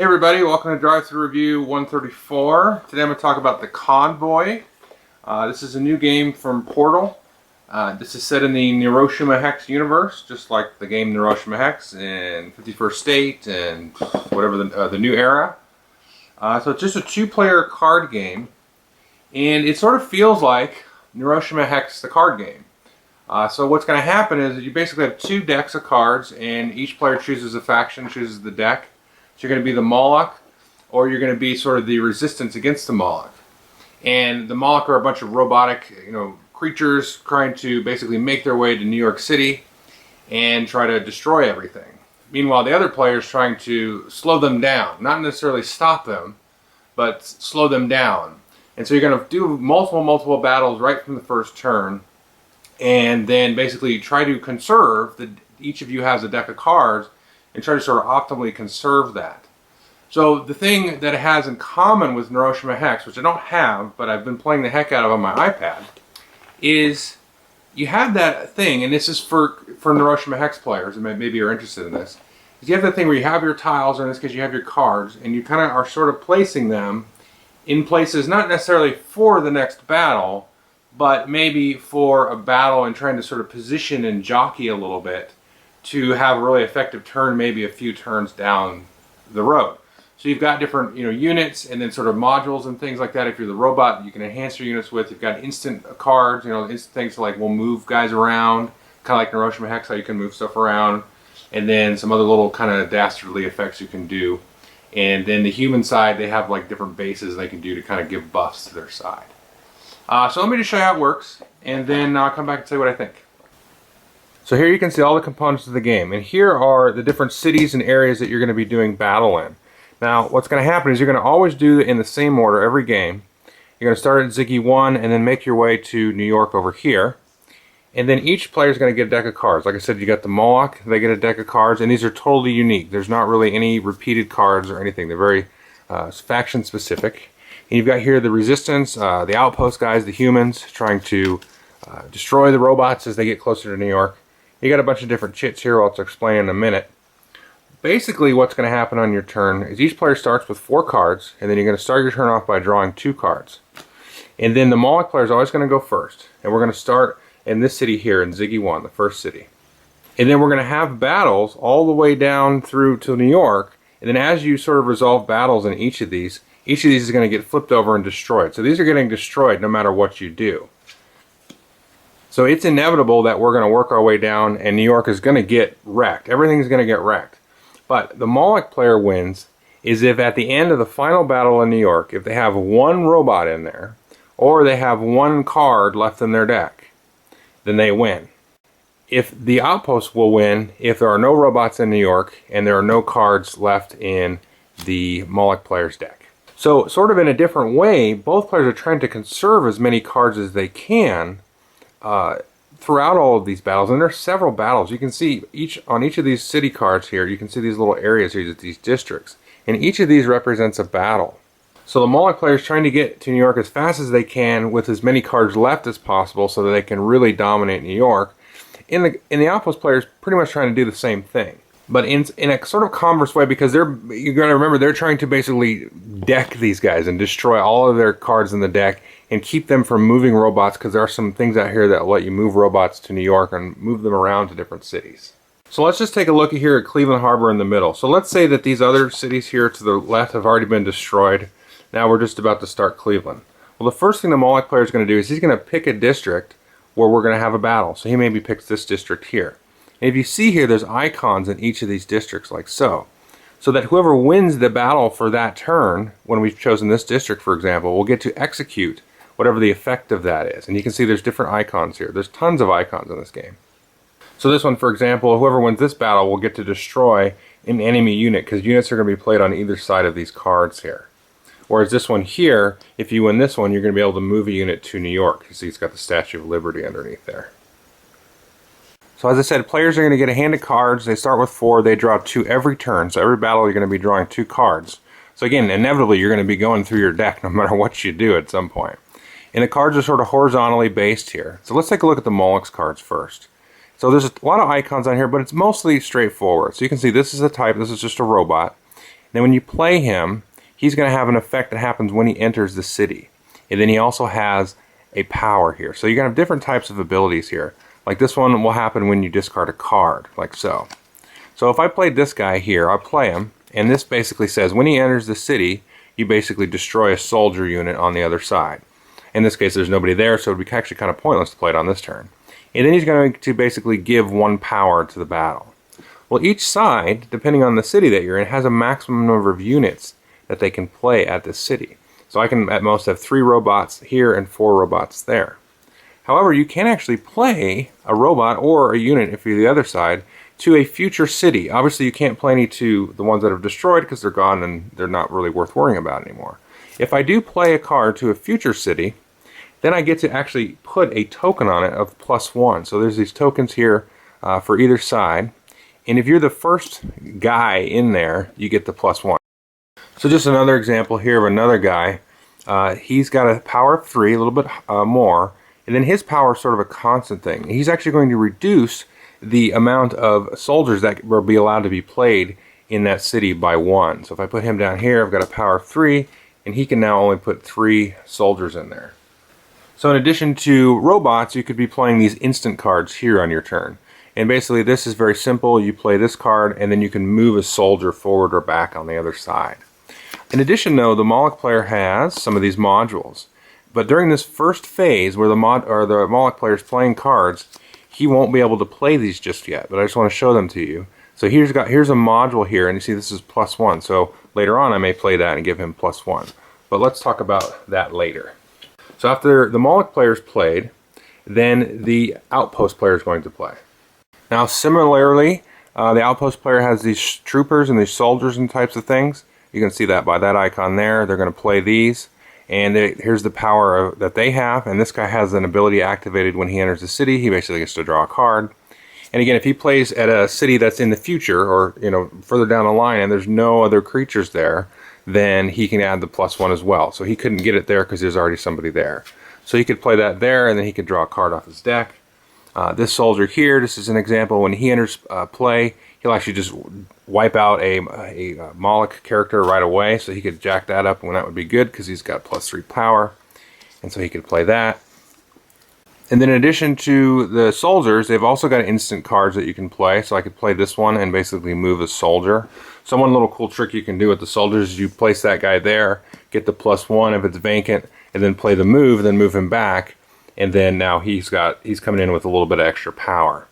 Hey everybody, welcome to Drive Thru Review 134. Today I'm going to talk about the Convoy. This is a new game from Portal. This is set in the Hiroshima Hex universe, just like the game Hiroshima Hex and 51st State and whatever the new era. So it's just a two-player card game, and it sort of feels like Hiroshima Hex, the card game. So what's going to happen is that you basically have two decks of cards, and each player chooses a faction, chooses the deck. So you're going to be the Moloch, or you're going to be sort of the resistance against the Moloch. And the Moloch are a bunch of robotic, creatures trying to basically make their way to New York City and try to destroy everything. Meanwhile, the other player is trying to slow them down, not necessarily stop them, but slow them down. And so you're going to do multiple battles right from the first turn, and then basically try to conserve. Each of you has a deck of cards, and try to sort of optimally conserve that. So the thing that it has in common with Hiroshima Hex, which I don't have, but I've been playing the heck out of on my iPad, is you have that thing, and this is for Hiroshima Hex players, and maybe you're interested in this, is you have that thing where you have your tiles, or in this case you have your cards, and you kind of are sort of placing them in places not necessarily for the next battle, but maybe for a battle and trying to sort of position and jockey a little bit to have a really effective turn, maybe a few turns down the road. So you've got different units, and then sort of modules and things like that. If you're the robot, you can enhance your units with. You've got instant cards, instant things like will move guys around, kind of like Hiroshima Hex, how you can move stuff around, and then some other little kind of dastardly effects you can do. And then the human side, they have like different bases they can do to kind of give buffs to their side. So let me just show you how it works, and then I'll come back and say what I think. So here you can see all the components of the game, and here are the different cities and areas that you're going to be doing battle in. Now what's going to happen is you're going to always do it in the same order every game. You're going to start at Ziggy 1 and then make your way to New York over here. And then each player is going to get a deck of cards. Like I said, you got the Moloch, they get a deck of cards, and these are totally unique. There's not really any repeated cards or anything. They're very faction specific. And you've got here the resistance, the outpost guys, the humans, trying to destroy the robots as they get closer to New York. You got a bunch of different chits here, I'll explain in a minute. Basically what's going to happen on your turn is each player starts with 4 cards, and then you're going to start your turn off by drawing 2 cards. And then the Moloch player is always going to go first. And we're going to start in this city here in Ziggy 1, the first city. And then we're going to have battles all the way down through to New York. And then as you sort of resolve battles in each of these is going to get flipped over and destroyed. So these are getting destroyed no matter what you do. So it's inevitable that we're going to work our way down and New York is going to get wrecked. Everything's going to get wrecked. But the Moloch player wins is if at the end of the final battle in New York, if they have 1 robot in there, or they have 1 card left in their deck, then they win. If the outpost will win if there are no robots in New York and there are no cards left in the Moloch player's deck. So sort of in a different way, both players are trying to conserve as many cards as they can throughout all of these battles, and there are several battles. You can see on each of these city cards here, you can see these little areas here, these districts, and each of these represents a battle. So the Moloch player is trying to get to New York as fast as they can with as many cards left as possible so that they can really dominate New York. And the outpost player is pretty much trying to do the same thing, but in a sort of converse way, because you got to remember they're trying to basically deck these guys and destroy all of their cards in the deck and keep them from moving robots, because there are some things out here that let you move robots to New York and move them around to different cities. So let's just take a look here at Cleveland Harbor in the middle. So let's say that these other cities here to the left have already been destroyed. Now we're just about to start Cleveland. Well, the first thing the Moloch player is going to do is he's going to pick a district where we're going to have a battle. So he maybe picks this district here. And if you see here, there's icons in each of these districts like so. So that whoever wins the battle for that turn, when we've chosen this district for example, will get to execute whatever the effect of that is. And you can see there's different icons here. There's tons of icons in this game. So this one, for example, whoever wins this battle will get to destroy an enemy unit, because units are going to be played on either side of these cards here. Whereas this one here, if you win this one, you're going to be able to move a unit to New York. You see it's got the Statue of Liberty underneath there. So as I said, players are going to get a hand of cards. They start with 4. They draw 2 every turn. So every battle you're going to be drawing 2 cards. So again, inevitably you're going to be going through your deck no matter what you do at some point. And the cards are sort of horizontally based here. So let's take a look at the Moloch's cards first. So there's a lot of icons on here, but it's mostly straightforward. So you can see this is a type, this is just a robot. Then when you play him, he's going to have an effect that happens when he enters the city. And then he also has a power here. So you're going to have different types of abilities here. Like this one will happen when you discard a card, like so. So if I played this guy here, I'll play him, and this basically says when he enters the city, you basically destroy a soldier unit on the other side. In this case, there's nobody there, so it would be actually kind of pointless to play it on this turn. And then he's going to basically give 1 power to the battle. Well, each side, depending on the city that you're in, has a maximum number of units that they can play at this city. So I can at most have 3 robots here and 4 robots there. However, you can actually play a robot or a unit, if you're the other side, to a future city. Obviously, you can't play any to the ones that are destroyed because they're gone and they're not really worth worrying about anymore. If I do play a card to a future city, then I get to actually put a token on it of +1. So there's these tokens here for either side. And if you're the first guy in there, you get the +1. So just another example here of another guy. He's got a power of 3, a little bit more. And then his power is sort of a constant thing. He's actually going to reduce the amount of soldiers that will be allowed to be played in that city by 1. So if I put him down here, I've got a power of 3, and he can now only put 3 soldiers in there. So in addition to robots, you could be playing these instant cards here on your turn. And basically this is very simple. You play this card and then you can move a soldier forward or back on the other side. In addition though, the Moloch player has some of these modules. But during this first phase where the Moloch player is playing cards, he won't be able to play these just yet, but I just want to show them to you. So here's a module here, and you see this is +1. So later on I may play that and give him +1. But let's talk about that later. So after the Moloch player is played, then the Outpost player is going to play. Now similarly, the Outpost player has these troopers and these soldiers and types of things. You can see that by that icon there. They're going to play these. And here's the power that they have. And this guy has an ability activated when he enters the city. He basically gets to draw a card. And again, if he plays at a city that's in the future or further down the line and there's no other creatures there, then he can add the +1 as well. So he couldn't get it there because there's already somebody there. So he could play that there and then he could draw a card off his deck. This soldier here, this is an example. When he enters play, he'll actually just wipe out a Moloch character right away. So he could jack that up and that would be good because he's got +3 power. And so he could play that. And then in addition to the soldiers, they've also got instant cards that you can play. So I could play this one and basically move a soldier. So one little cool trick you can do with the soldiers is you place that guy there, get the +1 if it's vacant, and then play the move, and then move him back. And then now he's coming in with a little bit of extra power.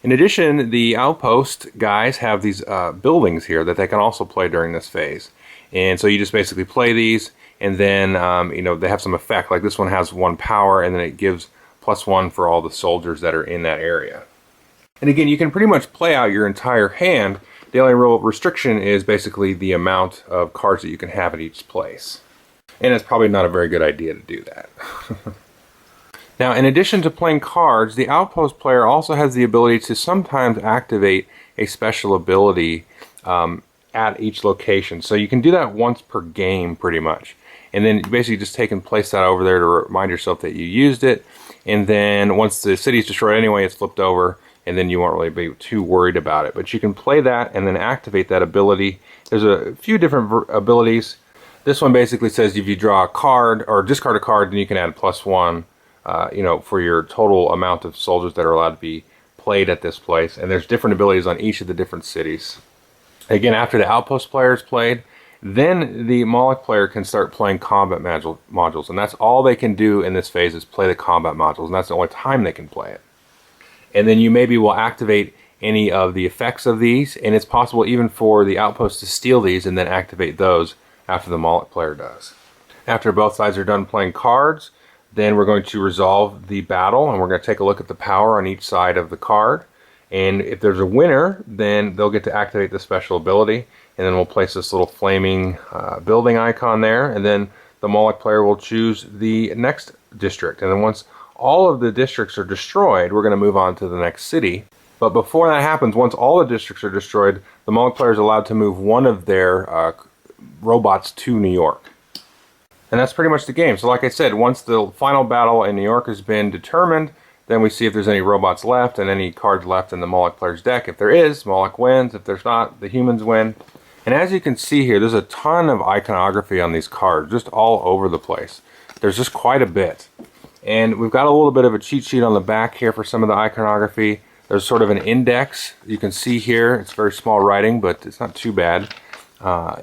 In addition, the Outpost guys have these buildings here that they can also play during this phase. And so you just basically play these, and then they have some effect. Like this one has 1 power, and then it gives +1 for all the soldiers that are in that area. And again, you can pretty much play out your entire hand. The only real restriction is basically the amount of cards that you can have at each place. And it's probably not a very good idea to do that. Now, in addition to playing cards, the Outpost player also has the ability to sometimes activate a special ability at each location. So you can do that once per game, pretty much. And then basically just take and place that over there to remind yourself that you used it. And then once the city's destroyed anyway, it's flipped over, and then you won't really be too worried about it. But you can play that and then activate that ability. There's a few different abilities. This one basically says if you draw a card or discard a card, then you can add +1. For your total amount of soldiers that are allowed to be played at this place. And there's different abilities on each of the different cities. Again, after the Outpost player is played, then the Moloch player can start playing combat modules. And that's all they can do in this phase is play the combat modules. And that's the only time they can play it. And then you maybe will activate any of the effects of these. And it's possible even for the Outpost to steal these and then activate those after the Moloch player does. After both sides are done playing cards, then we're going to resolve the battle, and we're going to take a look at the power on each side of the card. And if there's a winner, then they'll get to activate the special ability. And then we'll place this little flaming building icon there. And then the Moloch player will choose the next district. And then once all of the districts are destroyed, we're going to move on to the next city. But before that happens, once all the districts are destroyed, the Moloch player is allowed to move one of their robots to New York. And that's pretty much the game. So like I said, once the final battle in New York has been determined, then we see if there's any robots left and any cards left in the Moloch player's deck. If there is, Moloch wins. If there's not, the humans win. And as you can see here, there's a ton of iconography on these cards, just all over the place. There's just quite a bit. And we've got a little bit of a cheat sheet on the back here for some of the iconography. There's sort of an index you can see here. It's very small writing, but it's not too bad.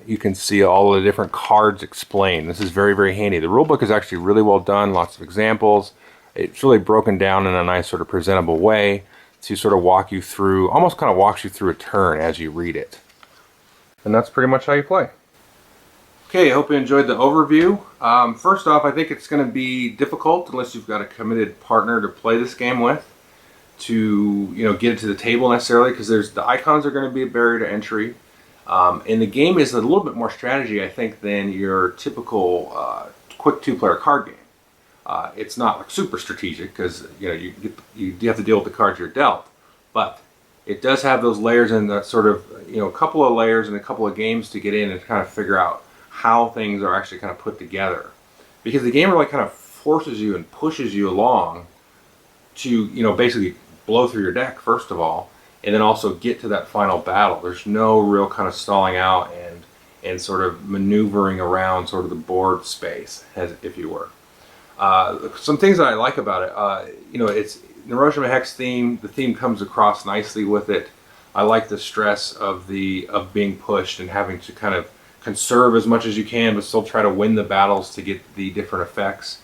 You can see all the different cards explained. This is very, very handy. The rulebook is actually really well done, lots of examples. It's really broken down in a nice sort of presentable way to sort of walk you through, almost kind of walks you through a turn as you read it. And that's pretty much how you play. Okay, I hope you enjoyed the overview. First off, I think it's going to be difficult unless you've got a committed partner to play this game with to get it to the table necessarily, because the icons are going to be a barrier to entry. And the game is a little bit more strategy, I think, than your typical quick two-player card game. It's not like super strategic because you have to deal with the cards you're dealt, but it does have those layers and that sort of a couple of layers and a couple of games to get in and kind of figure out how things are actually kind of put together, because the game really kind of forces you and pushes you along to basically blow through your deck first of all, and then also get to that final battle. There's no real kind of stalling out and sort of maneuvering around sort of the board space, as if you were. Some things that I like about it, it's Hiroshima Hex theme. The theme comes across nicely with it. I like the stress of being pushed and having to kind of conserve as much as you can, but still try to win the battles to get the different effects.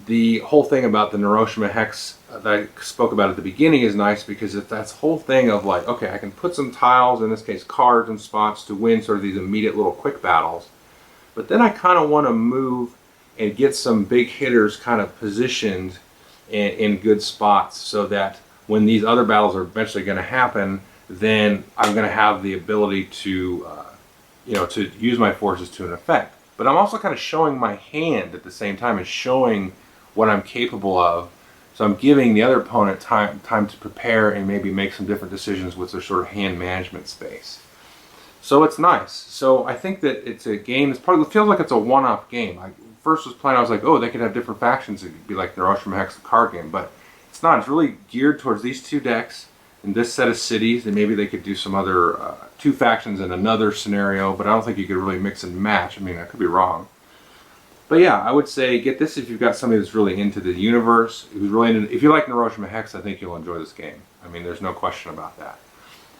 The whole thing about the Hiroshima Hex that I spoke about at the beginning is nice because that's whole thing of like, okay, I can put some tiles, in this case cards and spots, to win sort of these immediate little quick battles. But then I kind of want to move and get some big hitters kind of positioned in good spots so that when these other battles are eventually going to happen, then I'm going to have the ability to to use my forces to an effect. But I'm also kind of showing my hand at the same time and showing what I'm capable of. So I'm giving the other opponent time to prepare and maybe make some different decisions with their sort of hand management space. So it's nice. So I think that it's a game. It feels like it's a one-off game. I first was playing, I was like, oh, they could have different factions. It could be like the Hiroshima Hex card game, but it's not. It's really geared towards these two decks and this set of cities, and maybe they could do some other two factions in another scenario, but I don't think you could really mix and match. I mean, I could be wrong. But yeah, I would say get this if you've got somebody that's really into the universe, who's really into, if you like Hiroshima Hex, I think you'll enjoy this game. I mean, there's no question about that.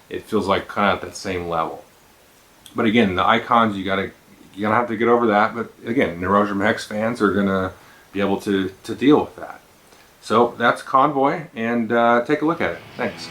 It feels like kind of at that same level. But again, the icons, you're gonna have to get over that. But again, Hiroshima Hex fans are gonna be able to deal with that. So that's Convoy, and take a look at it. Thanks.